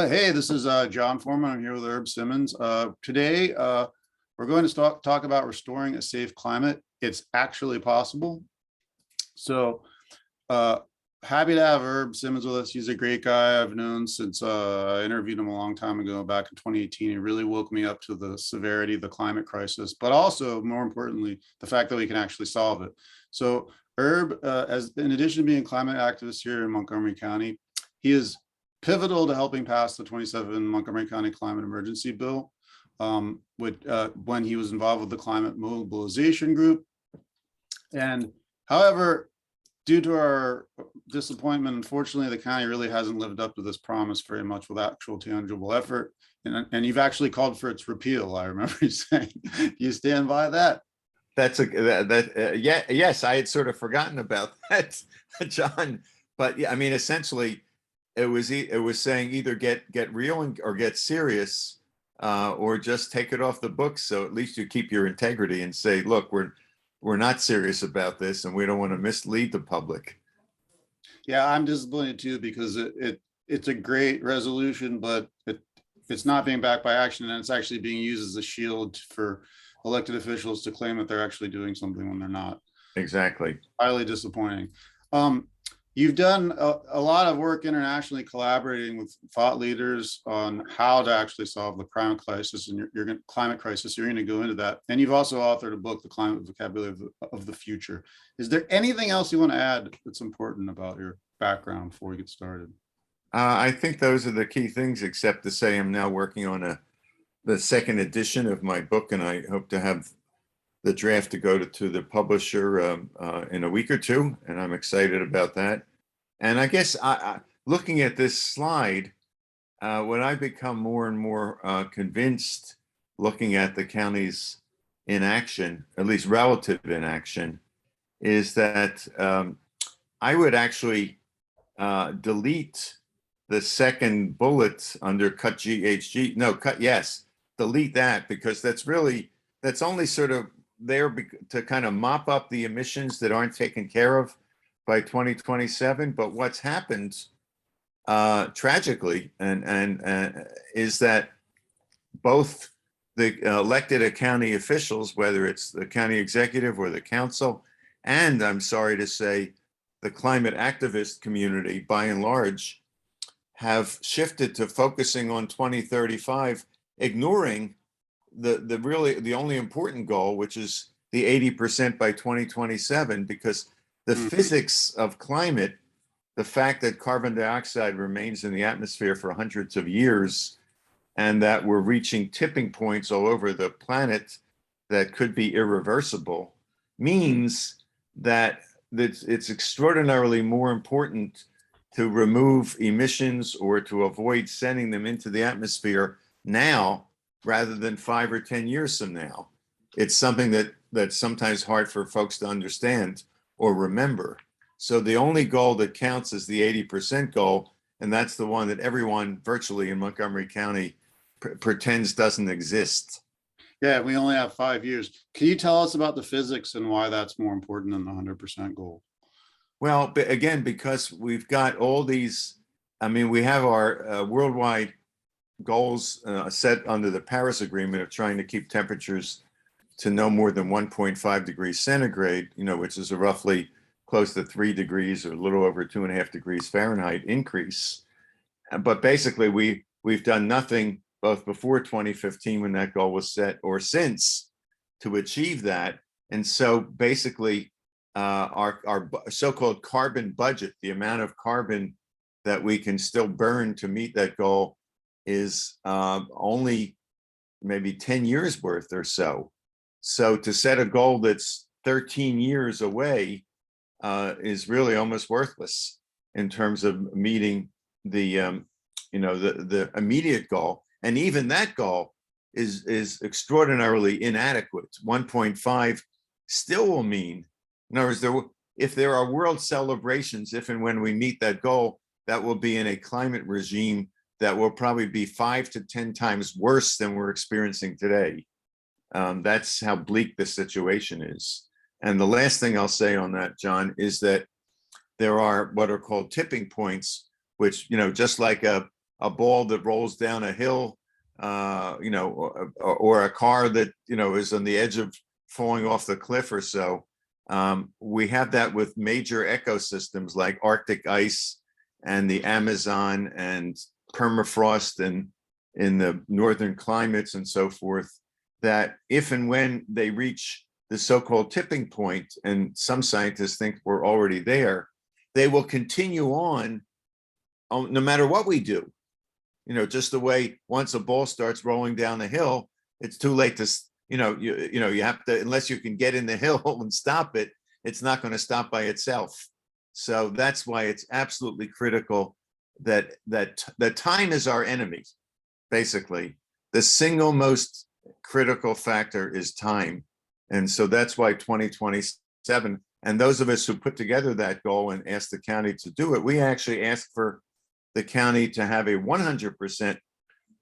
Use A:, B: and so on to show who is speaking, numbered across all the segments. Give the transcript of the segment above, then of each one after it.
A: Hey, this is John Foreman. I'm here with Herb Simmons. Today, we're going to talk about restoring a safe climate. It's actually possible. So, uh, happy to have Herb Simmons with us. He's a great guy I've known since I interviewed him a long time ago, back in 2018. He really woke me up to the severity of the climate crisis, but also, more importantly, the fact that we can actually solve it. So, Herb, as in addition to being a climate activist here in Montgomery County, he is pivotal to helping pass the 27 Montgomery County Climate Emergency Bill, when he was involved with the Climate Mobilization Group. And however, due to our disappointment, unfortunately, the county really hasn't lived up to this promise very much with actual tangible effort. And you've actually called for its repeal, I remember you saying. Do you stand by that?
B: Yeah, yes, I had sort of forgotten about that, John. But yeah, I mean, essentially, it was saying either get real or get serious, or just take it off the books. So at least you keep your integrity and say, look, we're not serious about this, and we don't want to mislead the public.
A: Yeah, I'm disappointed too, because it's a great resolution, but it's not being backed by action, and it's actually being used as a shield for elected officials to claim that they're actually doing something when they're not.
B: Exactly.
A: Highly disappointing. You've done a lot of work internationally, collaborating with thought leaders on how to actually solve the climate crisis, and your climate crisis. You're going to go into that, and you've also authored a book, "The Climate Vocabulary of the Future." Is there anything else you want to add that's important about your background before we get started?
B: I think those are the key things, except to say I'm now working on the second edition of my book, and I hope to have the draft to go to the publisher in a week or two, and I'm excited about that. And I guess looking at this slide, what I've become more and more convinced, looking at the county's inaction, at least relative inaction, is that I would actually delete the second bullet under cut GHG. No, delete that, because that's only sort of there to kind of mop up the emissions that aren't taken care of by 2027. But what's happened tragically and is that both the elected county officials, whether it's the county executive or the council, and I'm sorry to say, the climate activist community by and large, have shifted to focusing on 2035, ignoring the only important goal, which is the 80% by 2027, because the physics of climate, the fact that carbon dioxide remains in the atmosphere for hundreds of years, and that we're reaching tipping points all over the planet that could be irreversible, means that it's extraordinarily more important to remove emissions or to avoid sending them into the atmosphere now rather than 5 or 10 years from now. It's something that's sometimes hard for folks to understand or remember. So the only goal that counts is the 80% goal, and that's the one that everyone virtually in Montgomery County pretends doesn't exist.
A: Yeah, we only have 5 years. Can you tell us about the physics and why that's more important than the 100% goal?
B: Well, again, because we've got all these, I mean, we have our worldwide goals set under the Paris Agreement of trying to keep temperatures to no more than 1.5 degrees centigrade, which is a roughly close to 3 degrees or a little over 2.5 degrees Fahrenheit increase. But basically, we've done nothing both before 2015 when that goal was set or since to achieve that. And so basically, our so-called carbon budget, the amount of carbon that we can still burn to meet that goal, is only maybe 10 years worth or so. So to set a goal that's 13 years away is really almost worthless in terms of meeting the immediate goal. And even that goal is extraordinarily inadequate. 1.5 still will mean, in other words, if there are world celebrations, if and when we meet that goal, that will be in a climate regime that will probably be 5 to 10 times worse than we're experiencing today. That's how bleak the situation is. And the last thing I'll say on that, John, is that there are what are called tipping points, which, just like a a ball that rolls down a hill, or a car that, is on the edge of falling off the cliff or so. We have that with major ecosystems like Arctic ice and the Amazon and permafrost and in the northern climates and so forth, that if and when they reach the so-called tipping point, and some scientists think we're already there, they will continue on no matter what we do. Just the way once a ball starts rolling down the hill, it's too late to, you have to, unless you can get in the hill and stop it, it's not going to stop by itself. So that's why it's absolutely critical that time is our enemy. Basically, the single most critical factor is time. And so that's why 2027, and those of us who put together that goal and asked the county to do it, we actually asked for the county to have a 100%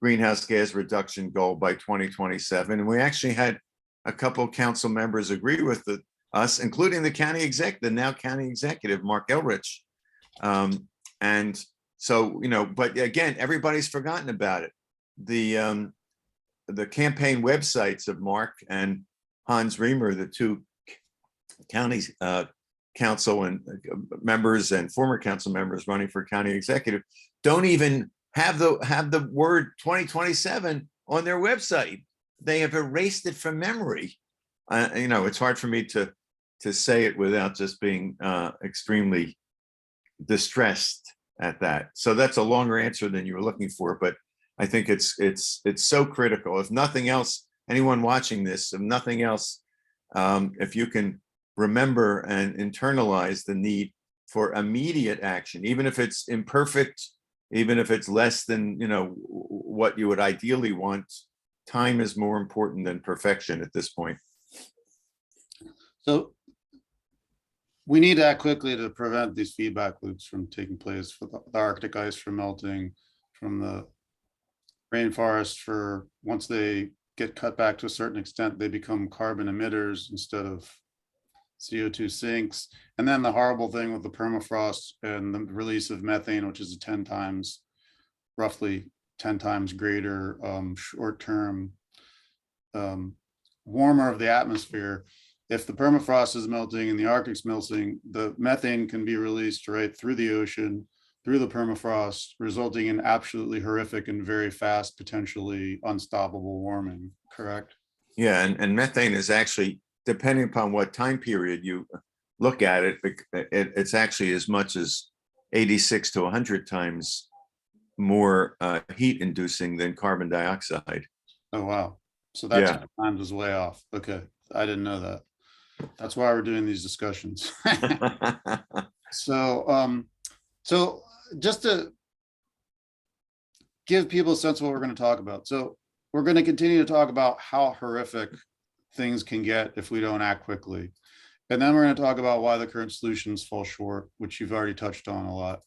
B: greenhouse gas reduction goal by 2027. And we actually had a couple of council members agree with us, including the now county executive, Mark Elrich. And so, but again, everybody's forgotten about it. The campaign websites of Mark and Hans Riemer, the two county council and members and former council members running for county executive, don't even have the word 2027 on their website. They have erased it from memory. It's hard for me to say it without just being extremely distressed at that. So that's a longer answer than you were looking for, but I think it's so critical. If nothing else, anyone watching this, if nothing else, if you can remember and internalize the need for immediate action, even if it's imperfect, even if it's less than what you would ideally want, time is more important than perfection at this point.
A: So we need to act quickly to prevent these feedback loops from taking place, for the Arctic ice from melting, from the rainforest, for once they get cut back to a certain extent, they become carbon emitters instead of CO2 sinks. And then the horrible thing with the permafrost and the release of methane, which is roughly 10 times greater short-term warmer of the atmosphere. If the permafrost is melting and the Arctic's melting, the methane can be released right through the ocean, through the permafrost, resulting in absolutely horrific and very fast, potentially unstoppable warming, correct?
B: Yeah, and methane is actually, depending upon what time period you look at it, it's actually as much as 86 to 100 times more heat inducing than carbon dioxide.
A: Oh, wow. So that time was way off. Okay, I didn't know that. That's why we're doing these discussions. So just to give people a sense of what we're going to talk about. So we're going to continue to talk about how horrific things can get if we don't act quickly. And then we're going to talk about why the current solutions fall short, which you've already touched on a lot.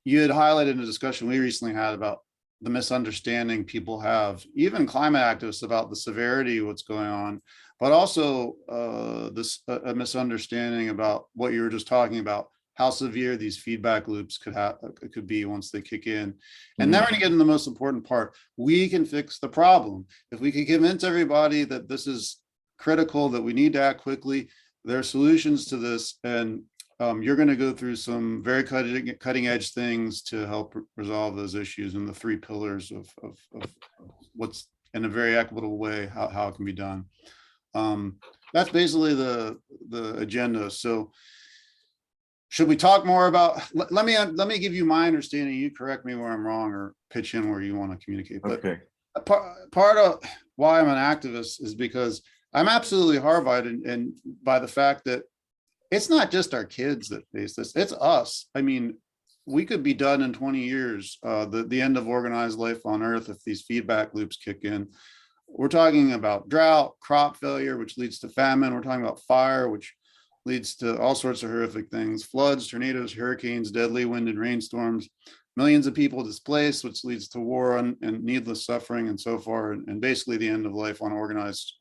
A: You had highlighted in a discussion we recently had about the misunderstanding people have, even climate activists, about the severity of what's going on, but also a misunderstanding about what you were just talking about, how severe these feedback loops could be once they kick in. And then we're gonna get in the most important part. We can fix the problem. If we can convince everybody that this is critical, that we need to act quickly, there are solutions to this, and you're going to go through some very cutting edge things to help resolve those issues, and the three pillars of what's, in a very equitable way, how it can be done. That's basically the agenda. So should we talk more about, let me give you my understanding, you correct me where I'm wrong or pitch in where you want to communicate. But
B: okay.
A: Part of why I'm an activist is because I'm absolutely horrified and by the fact that it's not just our kids that face this, it's us. I mean, we could be done in 20 years, the end of organized life on Earth, if these feedback loops kick in. We're talking about drought, crop failure, which leads to famine. We're talking about fire, which leads to all sorts of horrific things, floods, tornadoes, hurricanes, deadly wind and rainstorms, millions of people displaced, which leads to war and needless suffering and so far, and basically the end of life on organized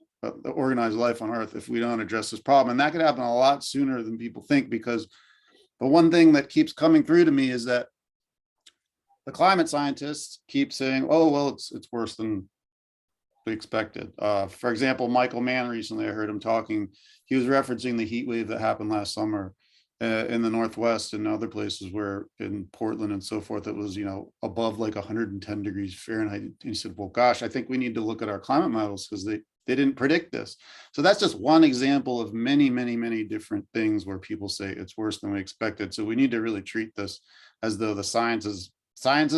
A: life on Earth if we don't address this problem. And that could happen a lot sooner than people think, because the one thing that keeps coming through to me is that the climate scientists keep saying, oh, well, it's worse than we expected. For example, Michael Mann recently, I heard him talking, he was referencing the heat wave that happened last summer in the Northwest and other places where in Portland and so forth, it was, above like 110 degrees Fahrenheit. And he said, well, gosh, I think we need to look at our climate models because they didn't predict this. So that's just one example of many, many, many different things where people say it's worse than we expected. So we need to really treat this as though the science is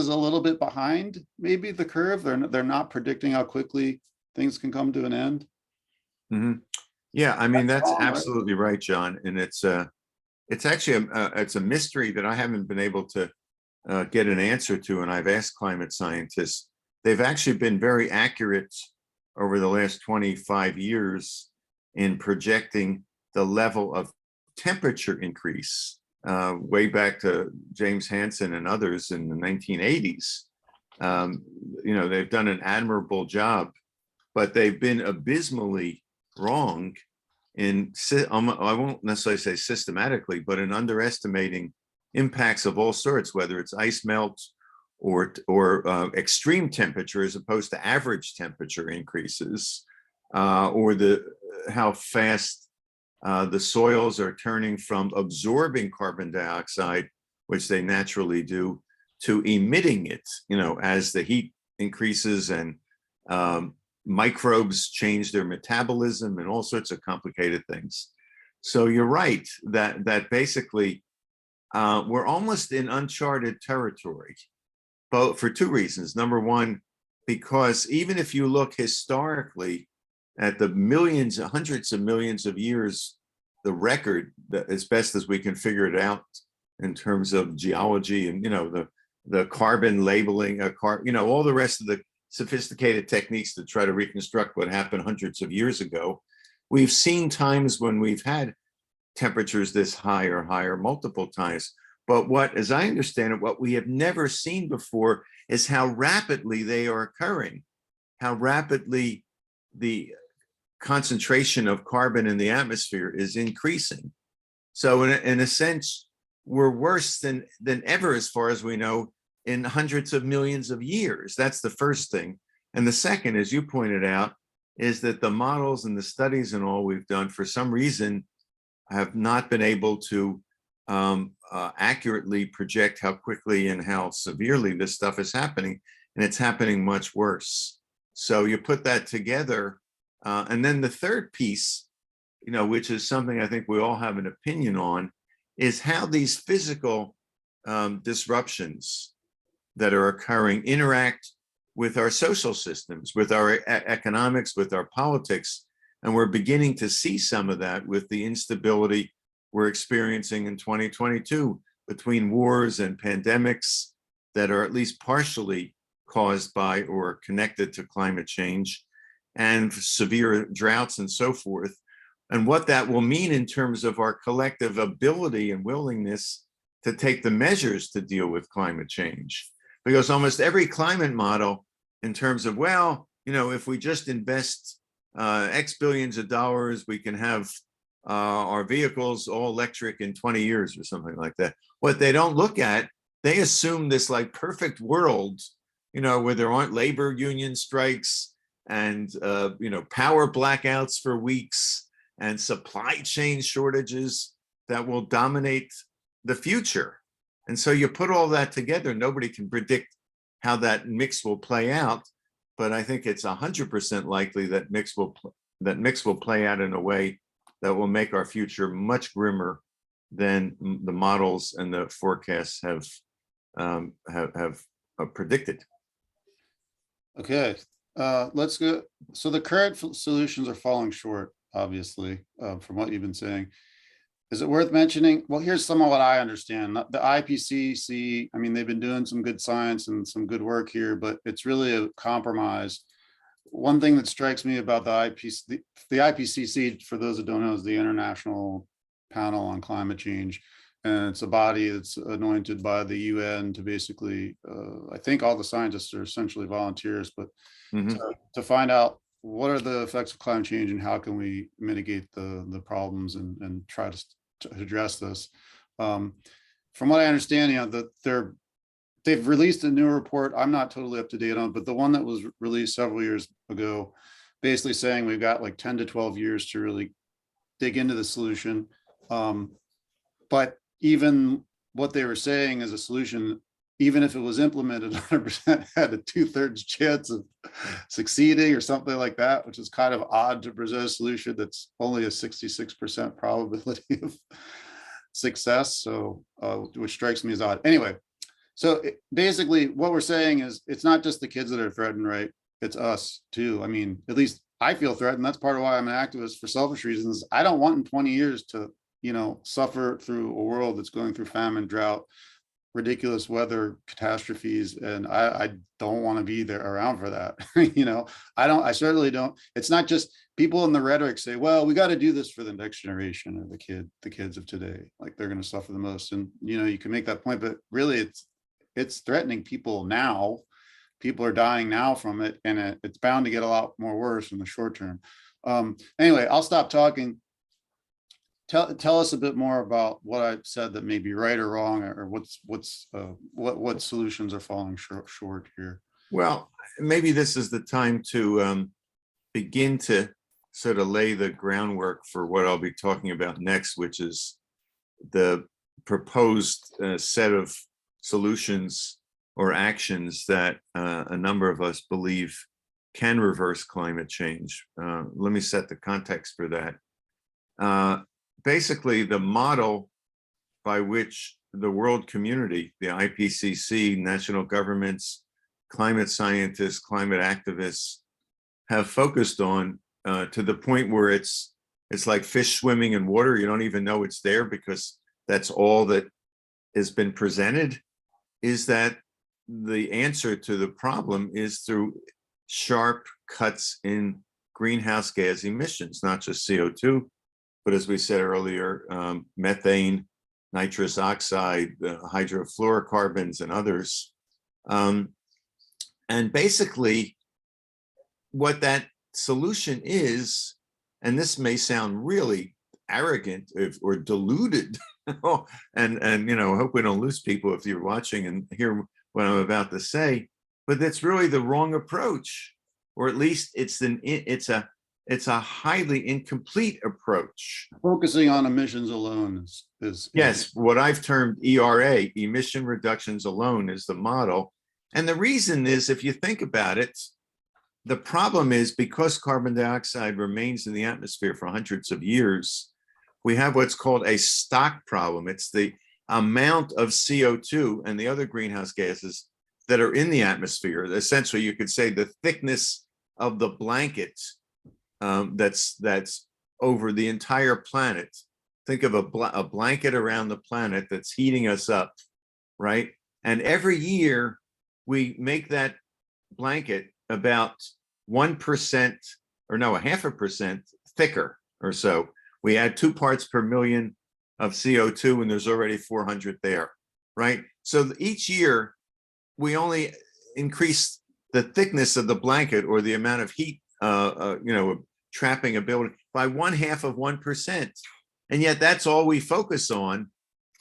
A: a little bit behind maybe the curve. They're not predicting how quickly things can come to an end.
B: Mhm. Yeah, I mean, that's
A: wrong, right?
B: absolutely right, John. And it's actually it's a mystery that I haven't been able to get an answer to. And I've asked climate scientists. They've actually been very accurate over the last 25 years in projecting the level of temperature increase, way back to James Hansen and others in the 1980s. They've done an admirable job, but they've been abysmally wrong in, I won't necessarily say systematically, but in underestimating impacts of all sorts, whether it's ice melt or extreme temperature as opposed to average temperature increases, or how fast the soils are turning from absorbing carbon dioxide, which they naturally do, to emitting it, as the heat increases and microbes change their metabolism and all sorts of complicated things. So you're right that basically we're almost in uncharted territory, but for two reasons. Number one, because even if you look historically at the millions, hundreds of millions of years, the record, as best as we can figure it out in terms of geology and the carbon labeling, all the rest of the sophisticated techniques to try to reconstruct what happened hundreds of years ago, we've seen times when we've had temperatures this high or higher multiple times. But what, as I understand it, what we have never seen before is how rapidly they are occurring, how rapidly the concentration of carbon in the atmosphere is increasing. So in a sense, we're worse than ever, as far as we know, in hundreds of millions of years. That's the first thing. And the second, as you pointed out, is that the models and the studies and all we've done, for some reason, have not been able to accurately project how quickly and how severely this stuff is happening. And it's happening much worse. So you put that together. And then the third piece, which is something I think we all have an opinion on, is how these physical disruptions that are occurring interact with our social systems, with our economics, with our politics. And we're beginning to see some of that with the instability we're experiencing in 2022 between wars and pandemics that are at least partially caused by or connected to climate change, and severe droughts and so forth. And what that will mean in terms of our collective ability and willingness to take the measures to deal with climate change. Because almost every climate model, in terms of, if we just invest X billions of dollars, we can have our vehicles all electric in 20 years or something like that. What they don't look at, they assume this like perfect world, where there aren't labor union strikes and, power blackouts for weeks and supply chain shortages that will dominate the future. And so you put all that together, nobody can predict how that mix will play out. But I think it's 100% likely that mix will play out in a way that will make our future much grimmer than the models and the forecasts have predicted.
A: Okay, let's go. So the current solutions are falling short, obviously, from what you've been saying. Is it worth mentioning? Well, here's some of what I understand. The IPCC, I mean, they've been doing some good science and some good work here, but it's really a compromise. One thing that strikes me about the IPCC, for those that don't know, is the International Panel on Climate Change. And it's a body that's anointed by the UN to basically, I think all the scientists are essentially volunteers, but to find out what are the effects of climate change and how can we mitigate the problems and try to address this. From what I understand, they've released a new report. I'm not totally up to date on, but the one that was released several years ago, basically saying we've got like 10 to 12 years to really dig into the solution. But even what they were saying as a solution, even if it was implemented 100%, had a 2/3 chance of succeeding or something like that, which is kind of odd to present a solution that's only a 66% probability of success. So, which strikes me as odd. Anyway, so basically what we're saying is it's not just the kids that are threatened, right? It's us too. I mean, at least I feel threatened. That's part of why I'm an activist for selfish reasons. I don't want in 20 years to, suffer through a world that's going through famine, drought, ridiculous weather catastrophes, and I don't want to be there around for that. I certainly don't. It's not just people in the rhetoric say, well, we got to do this for the next generation or the kids of today, like they're going to suffer the most. And you can make that point, but really it's threatening people now. People are dying now from it, and it's bound to get a lot more worse in the short term. Anyway, I'll stop talking. Tell us a bit more about what I said that may be right or wrong, or what solutions are falling short here.
B: Well, maybe this is the time to begin to sort of lay the groundwork for what I'll be talking about next, which is the proposed set of solutions or actions that a number of us believe can reverse climate change. Let me set the context for that. Basically, the model by which the world community, the IPCC, national governments, climate scientists, climate activists have focused on to the point where it's like fish swimming in water. You don't even know it's there because that's all that has been presented, is that the answer to the problem is through sharp cuts in greenhouse gas emissions, not just CO2, but as we said earlier, methane, nitrous oxide, hydrofluorocarbons, and others. And basically, what that solution is, and this may sound really arrogant or deluded, and I hope we don't lose people if you're watching and hear what I'm about to say, but that's really the wrong approach, or at least it's a highly incomplete approach.
A: Focusing on emissions alone is
B: yes, what I've termed ERA, emission reductions alone, is the model. And the reason is, if you think about it, the problem is because carbon dioxide remains in the atmosphere for hundreds of years, we have what's called a stock problem. It's the amount of CO2 and the other greenhouse gases that are in the atmosphere. Essentially, you could say the thickness of the blanket that's over the entire planet. Think of a blanket around the planet that's heating us up, right? And every year we make that blanket about 1% or no, 0.5% thicker or so. We add 2 parts per million of CO2 and there's already 400 there, right? So each year we only increase the thickness of the blanket or the amount of heat, trapping a building by 1/2%. And yet that's all we focus on,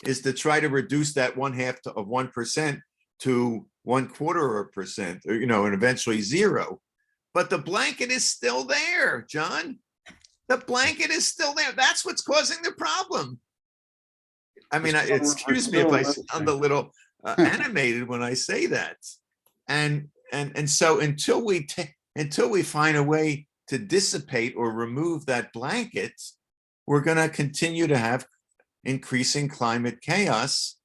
B: is to try to reduce that 1/2% to 1/4%, and eventually zero. But the blanket is still there, John. The blanket is still there. That's what's causing the problem. I mean, excuse me if I sound a little animated when I say that. And so until we find a way to dissipate or remove that blanket, we're going to continue to have increasing climate chaos,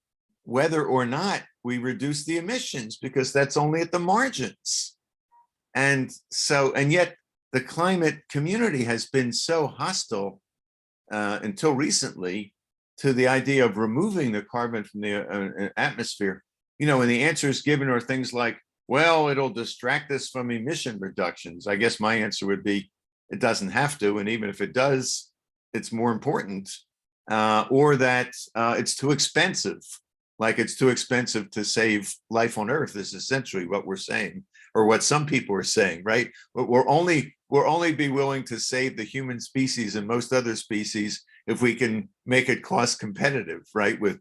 B: whether or not we reduce the emissions, because that's only at the margins. And yet the climate community has been so hostile until recently to the idea of removing the carbon from the atmosphere. And the answers given are things like, well, it'll distract us from emission reductions. I guess my answer would be, it doesn't have to. And even if it does, it's more important. Or that it's too expensive. Like it's too expensive to save life on Earth is essentially what we're saying, or what some people are saying, right? But we'll only be willing to save the human species and most other species if we can make it cost competitive, right? With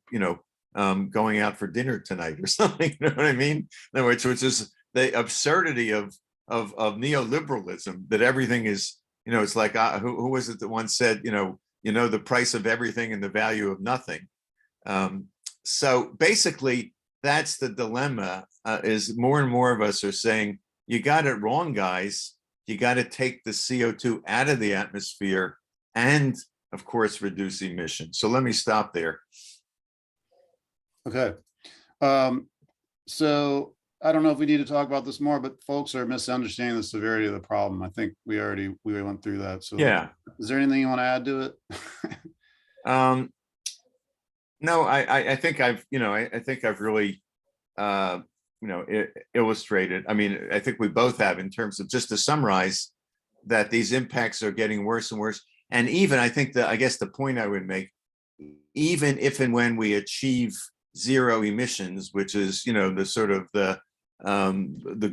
B: going out for dinner tonight or something. You know what I mean? In other words, which is the absurdity of neoliberalism, that everything is, it's like, who was it that once said, the price of everything and the value of nothing. So basically, that's the dilemma, is more and more of us are saying, you got it wrong, guys. You got to take the CO2 out of the atmosphere and, of course, reduce emissions. So let me stop there.
A: Okay. So I don't know if we need to talk about this more, but folks are misunderstanding the severity of the problem. I think we went through that. So
B: Yeah.
A: Is there anything you want to add to it?
B: No, I think I've really, illustrated. I mean, I think we both have, in terms of, just to summarize, that these impacts are getting worse and worse. And even, I think that, I guess the point I would make, even if and when we achieve zero emissions, which is, the sort of the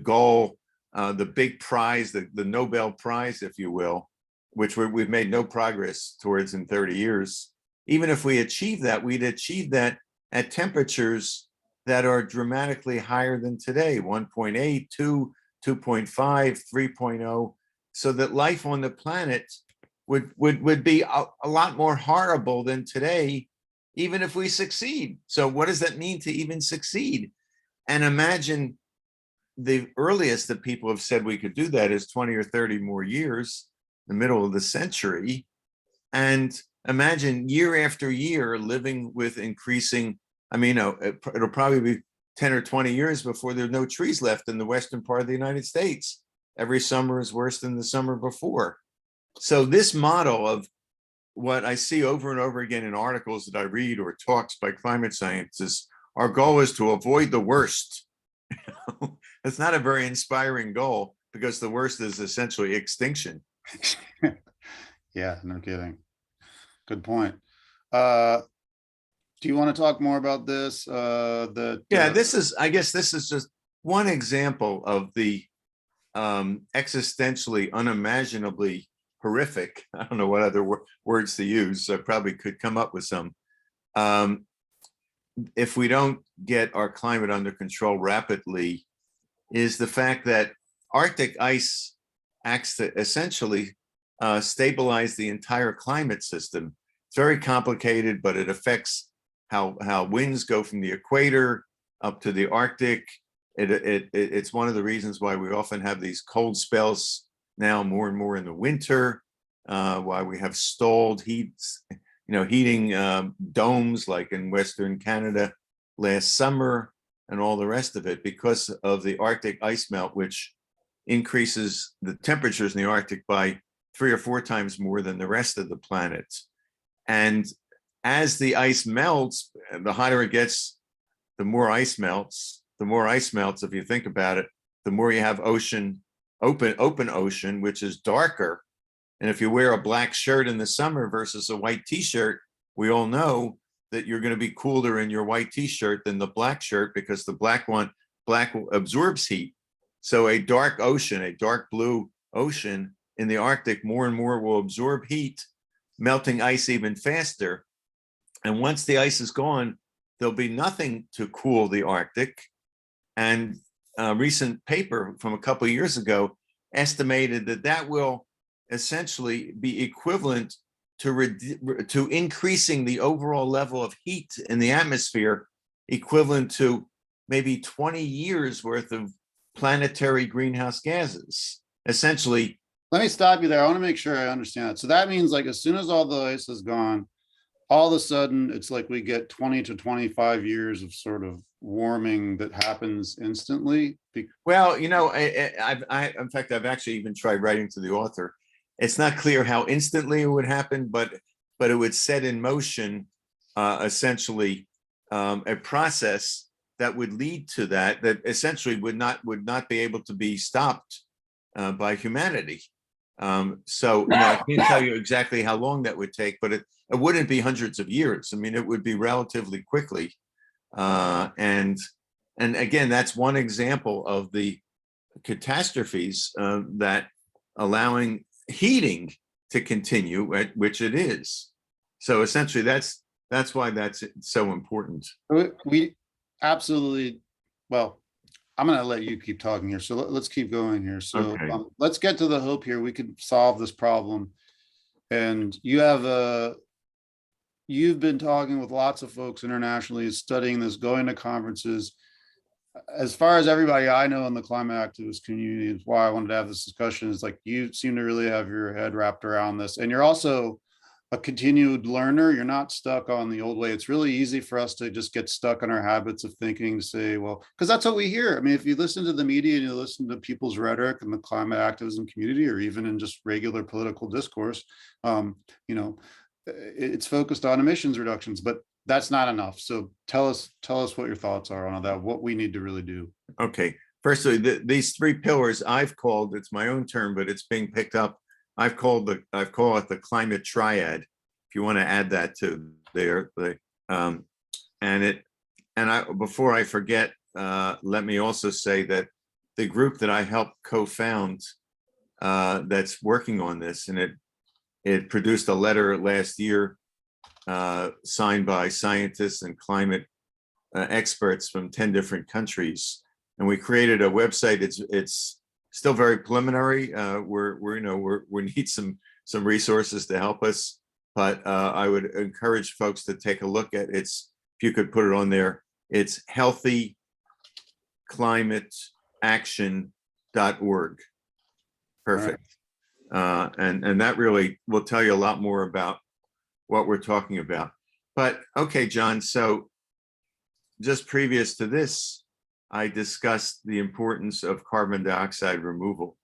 B: goal, the big prize, the Nobel Prize, if you will, which we've made no progress towards in 30 years. Even if we achieve that, we'd achieve that at temperatures that are dramatically higher than today, 1.8, 2, 2.5, 3.0, so that life on the planet would be a lot more horrible than today, even if we succeed. So what does that mean to even succeed? And imagine, the earliest that people have said we could do that is 20 or 30 more years, the middle of the century. And imagine year after year living with increasing, it'll probably be 10 or 20 years before there are no trees left in the western part of the United States. Every summer is worse than the summer before. So this model of what I see over and over again in articles that I read or talks by climate scientists, our goal is to avoid the worst. It's not a very inspiring goal, because the worst is essentially extinction.
A: Yeah, no kidding. Good point. Do you want to talk more about this?
B: I guess this is just one example of the existentially, unimaginably horrific, I don't know what other words to use, I probably could come up with some, if we don't get our climate under control rapidly, is the fact that Arctic ice acts to essentially stabilize the entire climate system. It's very complicated, but it affects how winds go from the equator up to the Arctic. It's one of the reasons why we often have these cold spells now, more and more in the winter, why we have stalled heating domes like in Western Canada last summer, and all the rest of it, because of the Arctic ice melt, which increases the temperatures in the Arctic by 3 or 4 times more than the rest of the planet. And as the ice melts, the hotter it gets, the more ice melts. The more ice melts, if you think about it, the more you have open ocean, which is darker. And if you wear a black shirt in the summer versus a white t-shirt, we all know that you're going to be cooler in your white t-shirt than the black shirt, because the black absorbs heat. So a dark ocean, a dark blue ocean in the Arctic, more and more will absorb heat, melting ice even faster. And once the ice is gone, there'll be nothing to cool the Arctic. And a recent paper from a couple of years ago estimated that will essentially be equivalent to increasing the overall level of heat in the atmosphere, equivalent to maybe 20 years worth of planetary greenhouse gases. Essentially.
A: Let me stop you there. I want to make sure I understand that. So that means, like, as soon as all the ice is gone, all of a sudden it's like we get 20 to 25 years of sort of warming that happens instantly.
B: Well, in fact, I've actually even tried writing to the author. It's not clear how instantly it would happen, but it would set in motion essentially a process that would lead to that essentially would not be able to be stopped by humanity. So I can't tell you exactly how long that would take, but it wouldn't be hundreds of years. I mean, it would be relatively quickly. And again, that's one example of the catastrophes that allowing heating to continue, which it is. So essentially, that's That's why that's so important.
A: We absolutely, well, I'm gonna let you keep talking here. So let's keep going here. So
B: Okay.
A: let's get to the hope here. We can solve this problem. And you've been talking with lots of folks internationally, studying this, going to conferences. As far as everybody I know in the climate activist community, is why I wanted to have this discussion, is like you seem to really have your head wrapped around this. And you're also a continued learner. You're not stuck on the old way. It's really easy for us to just get stuck in our habits of thinking, to say, well, because that's what we hear. I mean, if you listen to the media and you listen to people's rhetoric in the climate activism community, or even in just regular political discourse, you know, it's focused on emissions reductions, but that's not enough. So tell us what your thoughts are on that, what we need to really do.
B: Okay. Firstly, these three pillars I've called, it's my own term, but it's being picked up. I've called it the climate triad. If you want to add that to there, before I forget, let me also say that the group that I helped co-found that's working on this, and it produced a letter last year signed by scientists and climate experts from 10 different countries, and we created a website. It's still very preliminary. We need some resources to help us, but I would encourage folks to take a look at it. If you could put it on there, it's healthyclimateaction.org. Perfect. And that really will tell you a lot more about what we're talking about. But okay, John, so just previous to this, I discussed the importance of carbon dioxide removal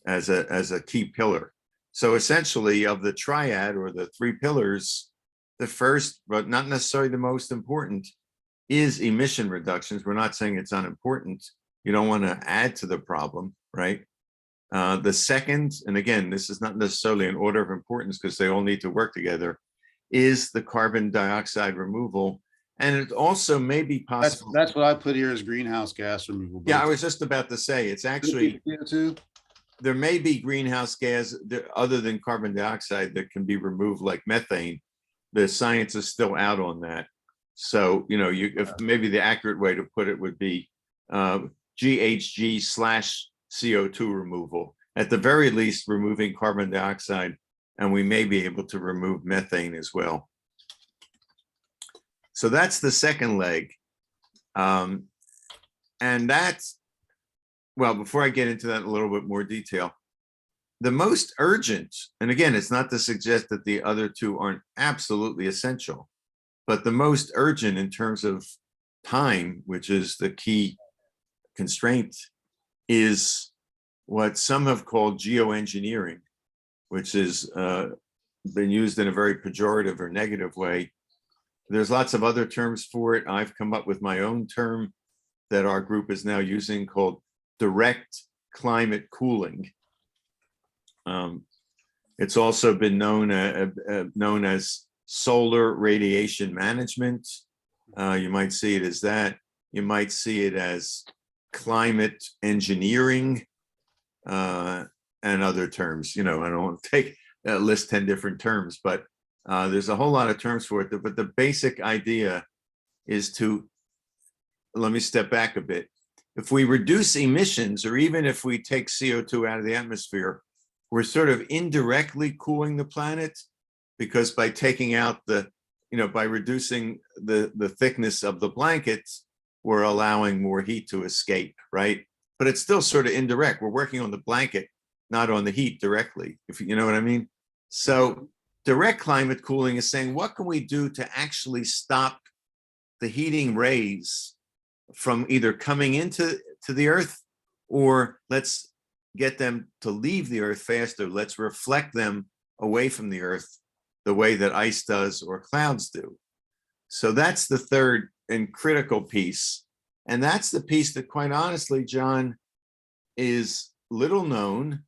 B: as a key pillar. So essentially, of the triad, or the three pillars, the first, but not necessarily the most important, is emission reductions. We're not saying it's unimportant. You don't want to add to the problem, right? The second, and again, this is not necessarily an order of importance because they all need to work together, is the carbon dioxide removal. And it also may be possible.
A: That's what I put here as greenhouse gas removal.
B: Yeah, I was just about to say, it's actually, there may be greenhouse gas other than carbon dioxide that can be removed, like methane. The science is still out on that. So, if maybe the accurate way to put it would be GHG/CO2 removal. At the very least, removing carbon dioxide, and we may be able to remove methane as well. So that's the second leg. And that's, well, before I get into that in a little bit more detail, the most urgent, and again, it's not to suggest that the other two aren't absolutely essential, but the most urgent in terms of time, which is the key constraint, is what some have called geoengineering, which has been used in a very pejorative or negative way. There's lots of other terms for it. I've come up with my own term that our group is now using, called direct climate cooling. It's also been known as solar radiation management. You might see it as that. You might see it as climate engineering, and other terms. I don't want to list 10 different terms, but there's a whole lot of terms for it. But the basic idea is to, let me step back a bit. If we reduce emissions, or even if we take CO2 out of the atmosphere, we're sort of indirectly cooling the planet, because by taking out by reducing the thickness of the blankets, we're allowing more heat to escape, right? But it's still sort of indirect. We're working on the blanket, not on the heat directly, if you know what I mean. So direct climate cooling is saying, what can we do to actually stop the heating rays from either coming into the earth, or let's get them to leave the earth faster. Let's reflect them away from the earth the way that ice does or clouds do. So that's the third and critical piece. And that's the piece that, quite honestly, John, is little known.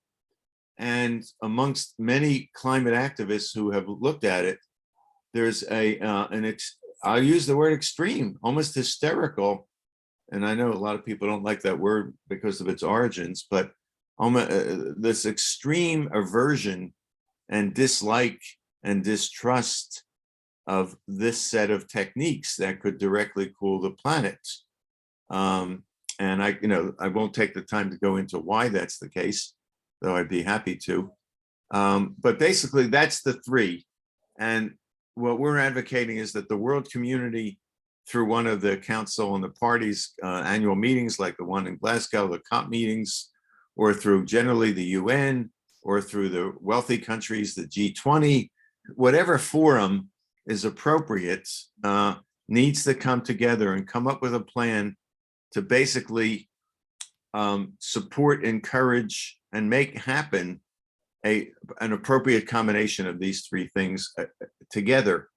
B: And amongst many climate activists who have looked at it, there's I'll use the word extreme, almost hysterical. And I know a lot of people don't like that word because of its origins, but this extreme aversion and dislike and distrust of this set of techniques that could directly cool the planet. And I won't take the time to go into why that's the case, though I'd be happy to. But basically, that's the three. And what we're advocating is that the world community, through one of the council and the parties' annual meetings, like the one in Glasgow, the COP meetings, or through generally the UN, or through the wealthy countries, the G20, whatever forum is appropriate, needs to come together and come up with a plan to basically support, encourage, and make happen an appropriate combination of these three things together.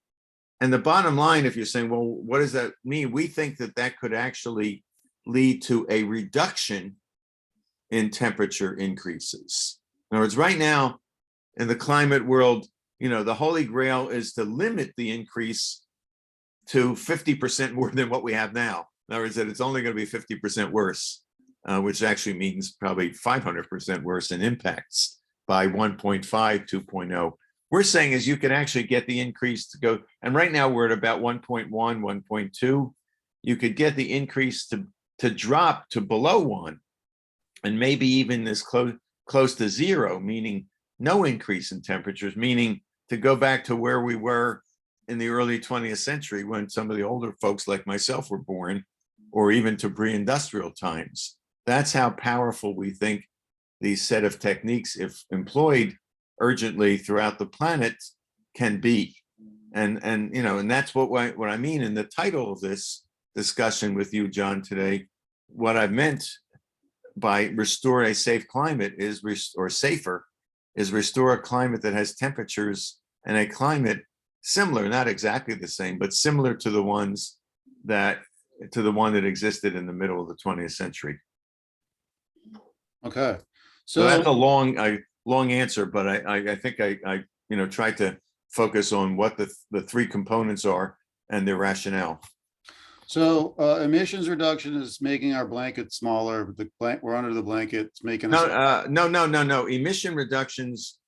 B: And the bottom line, if you're saying, well, what does that mean? We think that that could actually lead to a reduction in temperature increases. In other words, right now in the climate world, the holy grail is to limit the increase to 50% more than what we have now. In other words, that it's only going to be 50% worse, which actually means probably 500% worse in impacts by 1.5, 2.0. We're saying is you can actually get the increase to go, and right now we're at about 1.1, 1.2. You could get the increase to drop to below 1, and maybe even this close to 0, meaning no increase in temperatures, meaning to go back to where we were in the early 20th century when some of the older folks like myself were born, or even to pre-industrial times. That's how powerful we think these set of techniques, if employed urgently throughout the planet, can be. And that's what I mean in the title of this discussion with you, John, today. What I've meant by restore a safe climate is, or safer, is restore a climate that has temperatures and a climate similar, not exactly the same, but similar to the one that existed in the middle of the 20th century.
A: Okay.
B: So that's a long answer, but I think I tried to focus on what the three components are and their rationale.
A: So emissions reduction is making our blanket smaller. We're under the blanket. It's making us.
B: No. Emission reductions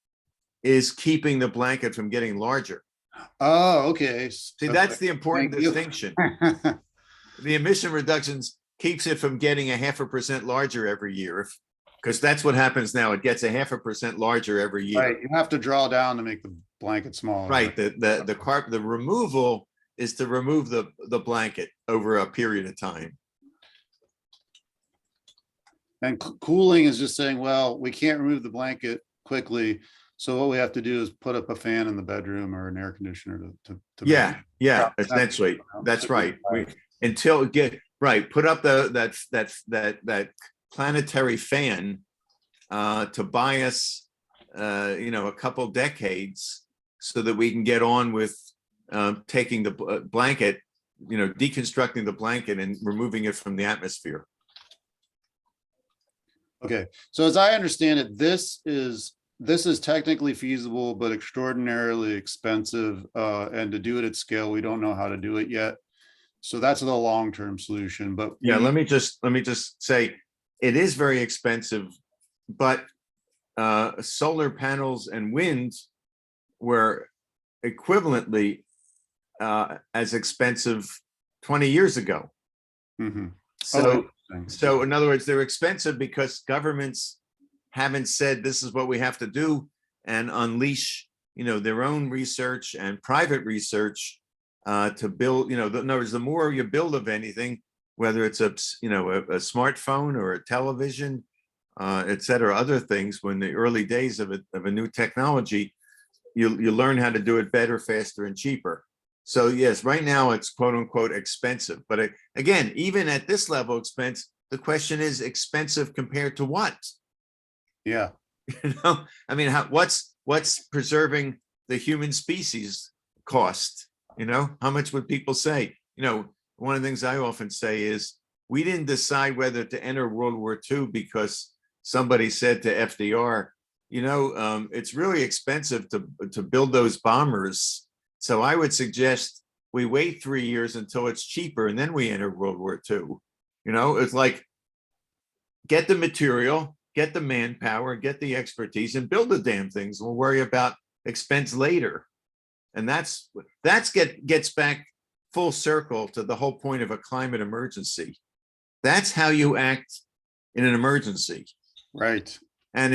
B: is keeping the blanket from getting larger.
A: Oh, okay.
B: See, that's the important distinction. The emission reductions keeps it from getting 0.5% larger every year, because that's what happens now. It gets 0.5% larger every year.
A: Right. You have to draw down to make the blanket smaller.
B: Right. The removal is to remove the blanket over a period of time.
A: And cooling is just saying, well, we can't remove the blanket quickly, so what we have to do is put up a fan in the bedroom or an air conditioner to
B: yeah, essentially, that's right. Put up that planetary fan to buy us a couple decades so that we can get on with taking the blanket, deconstructing the blanket and removing it from the atmosphere.
A: Okay, so as I understand it, this is technically feasible, but extraordinarily expensive. And to do it at scale, we don't know how to do it yet. So that's the long-term solution. But
B: yeah, let me just say it is very expensive, but solar panels and wind were equivalently as expensive 20 years ago.
A: Mm-hmm.
B: So in other words, they're expensive because governments haven't said this is what we have to do and unleash, their own research and private research to build, in other words, the more you build of anything, whether it's a smartphone or a television, et cetera, other things, when the early days of a new technology, you learn how to do it better, faster, and cheaper. So yes, right now it's quote unquote expensive, but again, even at this level expense, the question is expensive compared to what?
A: Yeah.
B: I mean, what's preserving the human species cost? How much would people say? One of the things I often say is we didn't decide whether to enter World War II because somebody said to FDR, it's really expensive to build those bombers. So I would suggest we wait 3 years until it's cheaper and then we enter World War II. It's like, get the material, get the manpower, get the expertise, and build the damn things. We'll worry about expense later. And gets back full circle to the whole point of a climate emergency. That's how you act in an emergency.
A: Right.
B: And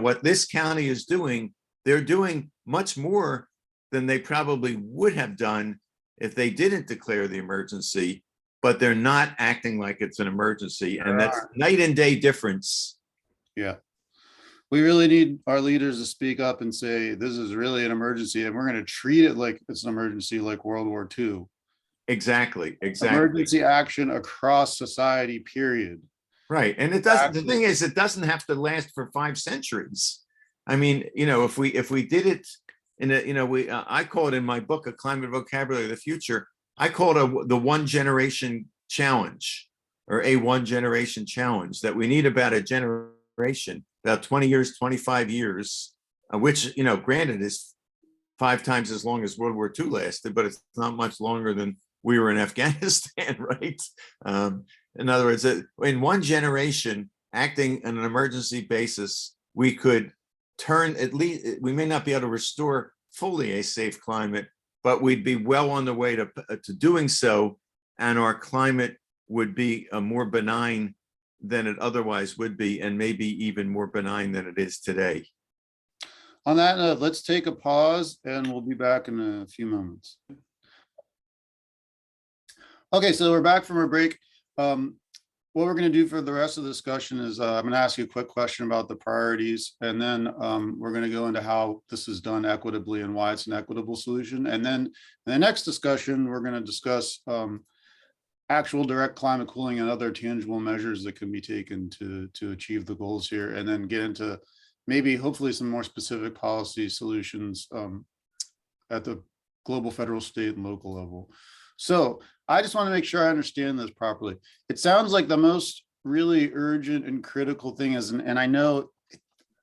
B: what this county is doing, they're doing much more than they probably would have done if they didn't declare the emergency, but they're not acting like it's an emergency. And that's night and day difference.
A: Yeah. We really need our leaders to speak up and say, this is really an emergency, and we're going to treat it like it's an emergency, like World War II.
B: Exactly.
A: Emergency action across society, period.
B: Right. And it doesn't, the thing is, it doesn't have to last for 5 centuries. I mean, if we did it in I call it in my book, A Climate Vocabulary of the Future, I call it the one generation challenge, or a one generation challenge, that we need about a generation, about 20 years, 25 years, which, granted is 5 times as long as World War II lasted, but it's not much longer than we were in Afghanistan, right? In other words, in one generation, acting on an emergency basis, we could turn, at least, we may not be able to restore fully a safe climate, but we'd be well on the way to doing so, and our climate would be more benign than it otherwise would be, and maybe even more benign than it is today.
A: On that note, let's take a pause, and we'll be back in a few moments. Okay, so we're back from our break. What we're going to do for the rest of the discussion is I'm going to ask you a quick question about the priorities, and then we're going to go into how this is done equitably and why it's an equitable solution. And then in the next discussion, we're going to discuss actual direct climate cooling and other tangible measures that can be taken to achieve the goals here, and then get into maybe hopefully some more specific policy solutions at the global, federal, state, and local level. So I just want to make sure I understand this properly. It sounds like the most really urgent and critical thing is, and I know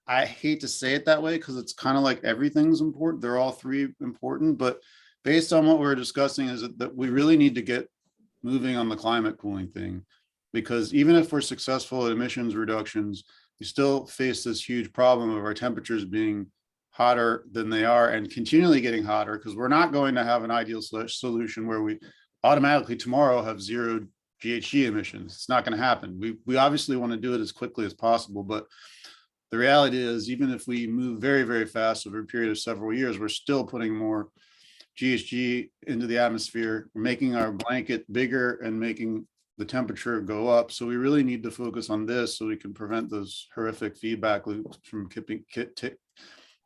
A: I hate to say it that way because it's kind of like everything's important. They're all 3 important, but based on what we're discussing is that we really need to get moving on the climate cooling thing, because even if we're successful at emissions reductions, we still face this huge problem of our temperatures being hotter than they are and continually getting hotter, because we're not going to have an ideal solution where we automatically tomorrow have 0 GHG emissions. It's not going to happen. We obviously want to do it as quickly as possible, but the reality is, even if we move very, very fast over a period of several years, we're still putting more GHG into the atmosphere, making our blanket bigger and making the temperature go up. So we really need to focus on this so we can prevent those horrific feedback loops from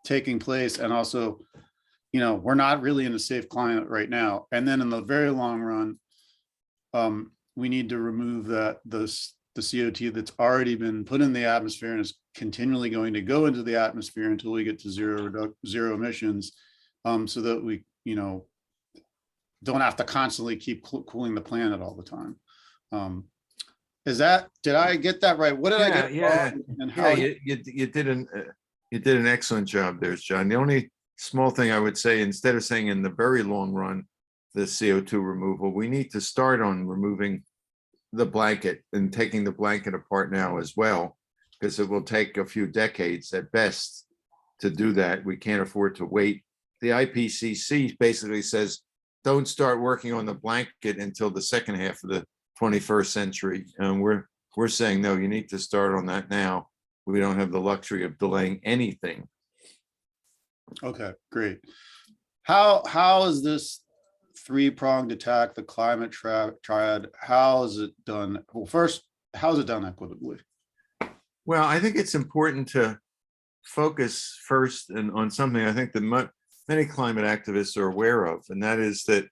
A: taking place. And also, we're not really in a safe climate right now. And then in the very long run, we need to remove the CO2 that's already been put in the atmosphere and is continually going to go into the atmosphere until we get to zero emissions, so that we, don't have to constantly keep cooling the planet all the time. Did I get that right? What did I get?
B: Yeah.
A: And how?
B: You did an excellent job there, John. The only small thing I would say, instead of saying in the very long run, the CO2 removal, we need to start on removing the blanket and taking the blanket apart now as well, because it will take a few decades at best to do that. We can't afford to wait. The IPCC basically says, don't start working on the blanket until the second half of the 21st century. And we're saying, no, you need to start on that now. We don't have the luxury of delaying anything.
A: Okay, great. How is this 3-pronged attack, the climate triad, how is it done? Well, first, how is it done equitably?
B: Well, I think it's important to focus first on something I think that many climate activists are aware of, and that is that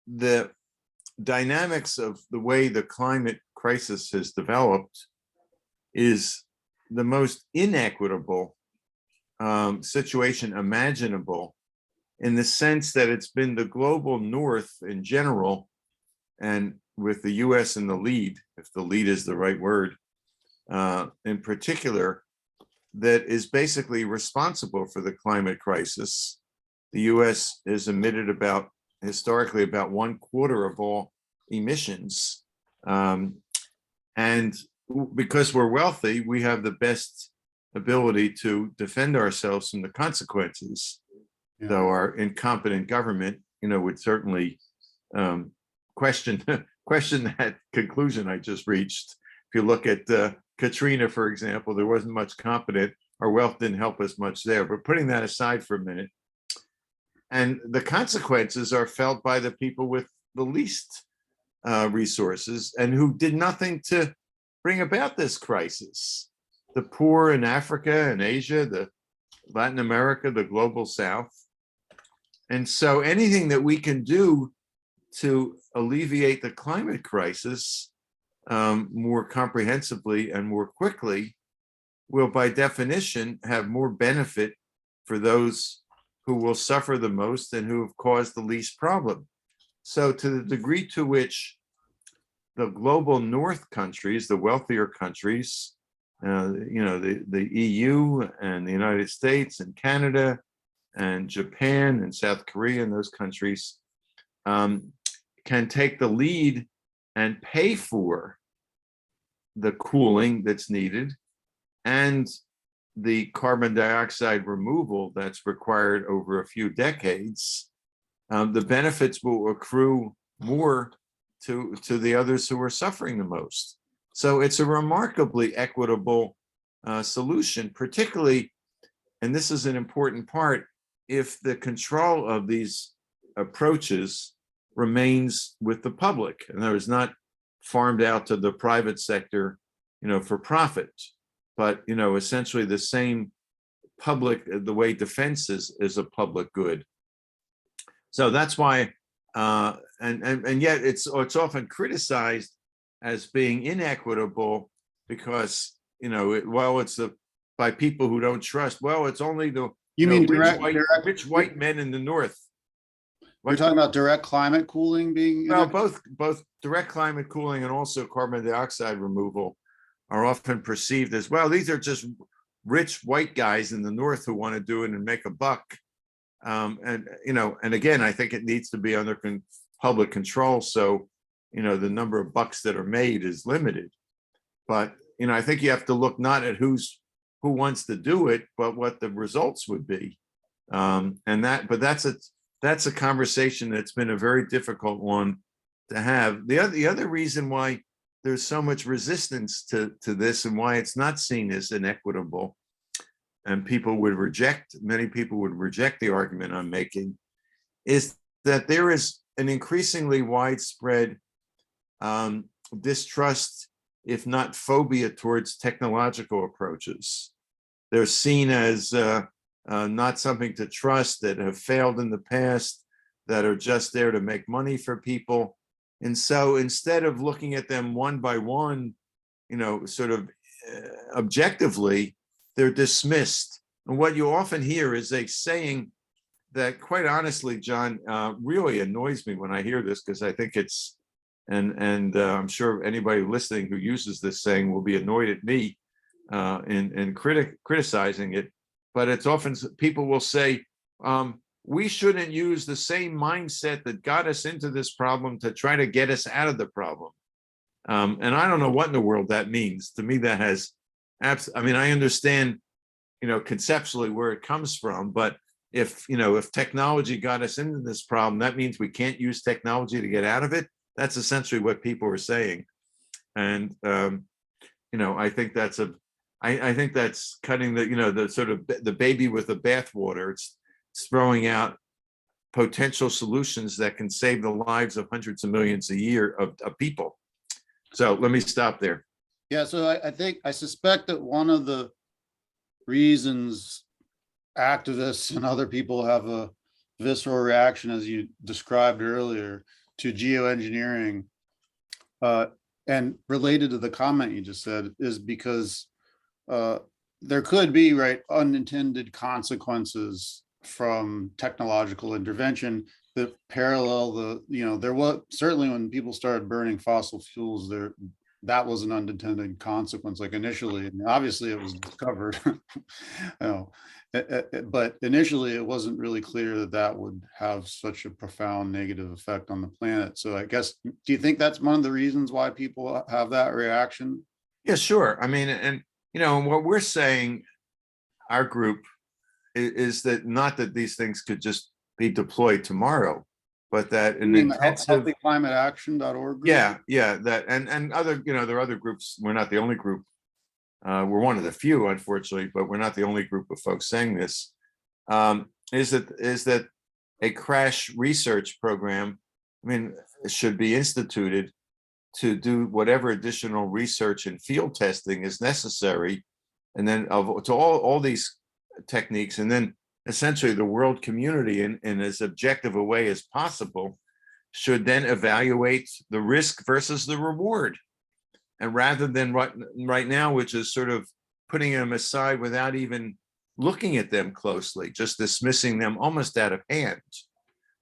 B: the dynamics of the way the climate crisis has developed is the most inequitable situation imaginable, in the sense that it's been the global north in general, and with the US in the lead, if the lead is the right word, in particular, that is basically responsible for the climate crisis. The US has emitted historically about 1/4 of all emissions. And because we're wealthy, we have the best ability to defend ourselves from the consequences.
A: Yeah.
B: though our incompetent government, would certainly question question that conclusion I just reached. If you look at Katrina, for example, there wasn't much competent. Our wealth didn't help us much there. But putting that aside for a minute, and the consequences are felt by the people with the least resources and who did nothing to bring about this crisis. The poor in Africa and Asia, the Latin America, the global South. And so anything that we can do to alleviate the climate crisis more comprehensively and more quickly will, by definition, have more benefit for those who will suffer the most and who have caused the least problem. So to the degree to which the global North countries, the wealthier countries, the EU and the United States and Canada and Japan and South Korea and those countries can take the lead and pay for the cooling that's needed and the carbon dioxide removal that's required over a few decades, the benefits will accrue more to the others who are suffering the most. So it's a remarkably equitable solution, particularly, and this is an important part, if the control of these approaches remains with the public, and there is not farmed out to the private sector, for profit, but essentially the same public, the way defense is a public good. So that's why, and yet it's often criticized as being inequitable because it's by people who don't trust. Well, it's only the rich white men in the North.
A: We're talking about direct climate cooling being
B: well, both direct climate cooling and also carbon dioxide removal are often perceived as, well, these are just rich white guys in the North who want to do it and make a buck. And again, I think it needs to be under public control. So, the number of bucks that are made is limited. But, I think you have to look not at who wants to do it, but what the results would be. But that's a conversation that's been a very difficult one to have. The other reason why there's so much resistance to this and why it's not seen as inequitable, and many people would reject the argument I'm making, is that there is an increasingly widespread distrust, if not phobia, towards technological approaches. They're seen as not something to trust, that have failed in the past, that are just there to make money for people. And so instead of looking at them one by one, sort of objectively, they're dismissed. And what you often hear is a saying that, quite honestly, John, really annoys me when I hear this, because I think it's, and I'm sure anybody listening who uses this saying will be annoyed at me in criticizing it. But it's often, people will say, we shouldn't use the same mindset that got us into this problem to try to get us out of the problem. And I don't know what in the world that means. To me, that has, I understand, conceptually where it comes from, but if technology got us into this problem, that means we can't use technology to get out of it. That's essentially what people are saying. And, I think that's I think that's cutting the sort of the baby with the bathwater. It's throwing out potential solutions that can save the lives of hundreds of millions a year of people. So let me stop there.
A: Yeah, so I suspect that one of the reasons activists and other people have a visceral reaction, as you described earlier, to geoengineering, and related to the comment you just said, is because there could be unintended consequences from technological intervention that parallel there was certainly, when people started burning fossil fuels, that was an unintended consequence. Like initially, and obviously it was discovered, but initially it wasn't really clear that would have such a profound negative effect on the planet. So I guess, do you think that's one of the reasons why people have that reaction?
B: Yeah, sure. And what we're saying, our group, is that not that these things could just be deployed tomorrow, but that
A: You
B: an
A: mean the
B: intensive,
A: healthyclimateaction.org group?
B: yeah, that and other, there are other groups. We're not the only group. We're one of the few, unfortunately, but we're not the only group of folks saying this. Is that a crash research program, I mean, should be instituted to do whatever additional research and field testing is necessary, and then to all these techniques, and then essentially the world community in as objective a way as possible should then evaluate the risk versus the reward. And rather than right now, which is sort of putting them aside without even looking at them closely, just dismissing them almost out of hand,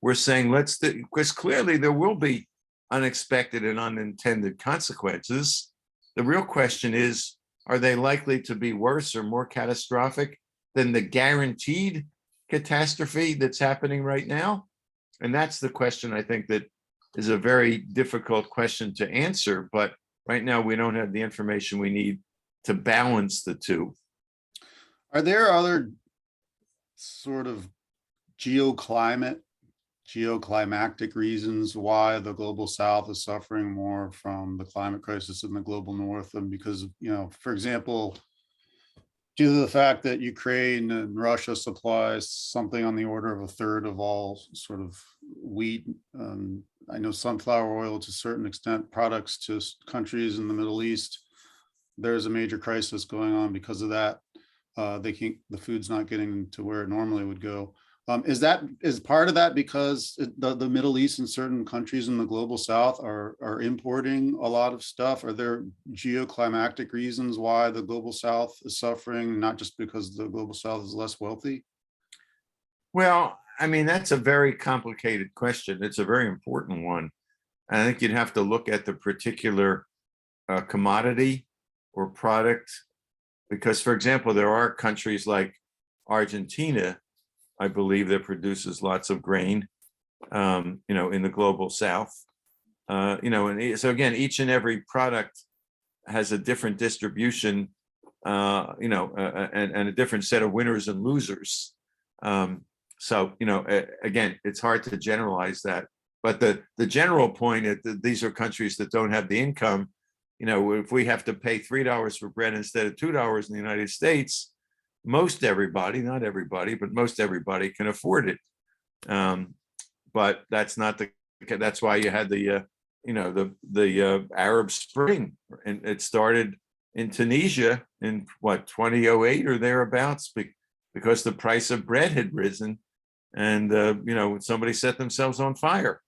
B: we're saying because clearly there will be unexpected and unintended consequences. The real question is, are they likely to be worse or more catastrophic than the guaranteed catastrophe that's happening right now? And that's the question, I think, that is a very difficult question to answer. But right now, we don't have the information we need to balance the two.
A: Are there other sort of geoclimactic reasons why the global south is suffering more from the climate crisis than the global north? And because, for example, due to the fact that Ukraine and Russia supplies something on the order of a third of all sort of wheat, I know sunflower oil to a certain extent, products to countries in the Middle East, there's a major crisis going on because of that. The food's not getting to where it normally would go. Is part of that because the Middle East and certain countries in the global south are importing a lot of stuff? Are there geoclimactic reasons why the global south is suffering, not just because the global south is less wealthy?
B: Well, I mean, that's a very complicated question. It's a very important one. I think you'd have to look at the particular commodity or product, because, for example, there are countries like Argentina, I believe, that produces lots of grain, in the global south. And so again, each and every product has a different distribution, and a different set of winners and losers. So, again, it's hard to generalize that. But the general point is that these are countries that don't have the income. If we have to pay $3 for bread instead of $2 in the United States, most everybody, not everybody, but most everybody can afford it. But that's not that's why you had the Arab Spring, and it started in Tunisia in 2008 or thereabouts, because the price of bread had risen, and somebody set themselves on fire.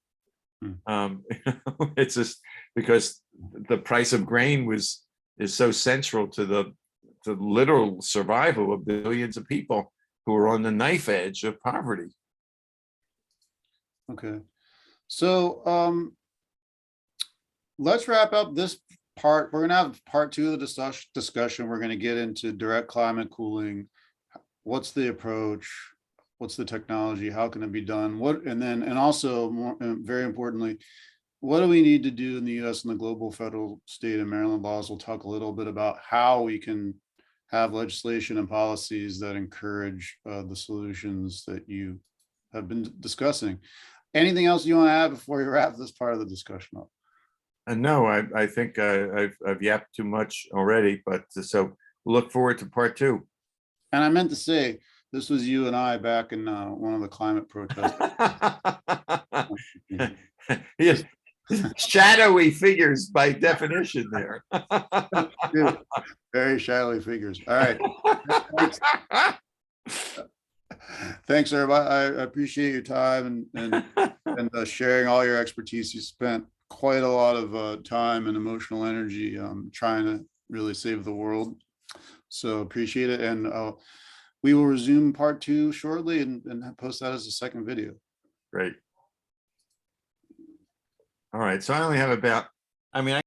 B: It's just because the price of grain is so central to the literal survival of billions of people who are on the knife edge of poverty.
A: Okay, so let's wrap up this part. We're going to have part 2 of the discussion. We're going to get into direct climate cooling. What's the approach? What's the technology? How can it be done? And also, very importantly, what do we need to do in the U.S. and the global, federal, state, and Maryland laws? We'll talk a little bit about how we can have legislation and policies that encourage the solutions that you have been discussing. Anything else you want to add before we wrap this part of the discussion up?
B: No, I think I've yapped too much already, but so look forward to part 2.
A: And I meant to say, this was you and I back in one of the climate protests.
B: Yes. Shadowy figures by definition there.
A: Very shadowy figures. All right. Thanks, everybody. I appreciate your time and sharing all your expertise. You spent quite a lot of time and emotional energy trying to really save the world. So appreciate it. And we will resume part 2 shortly and post that as a second video.
B: Great. All right. So I only have about, I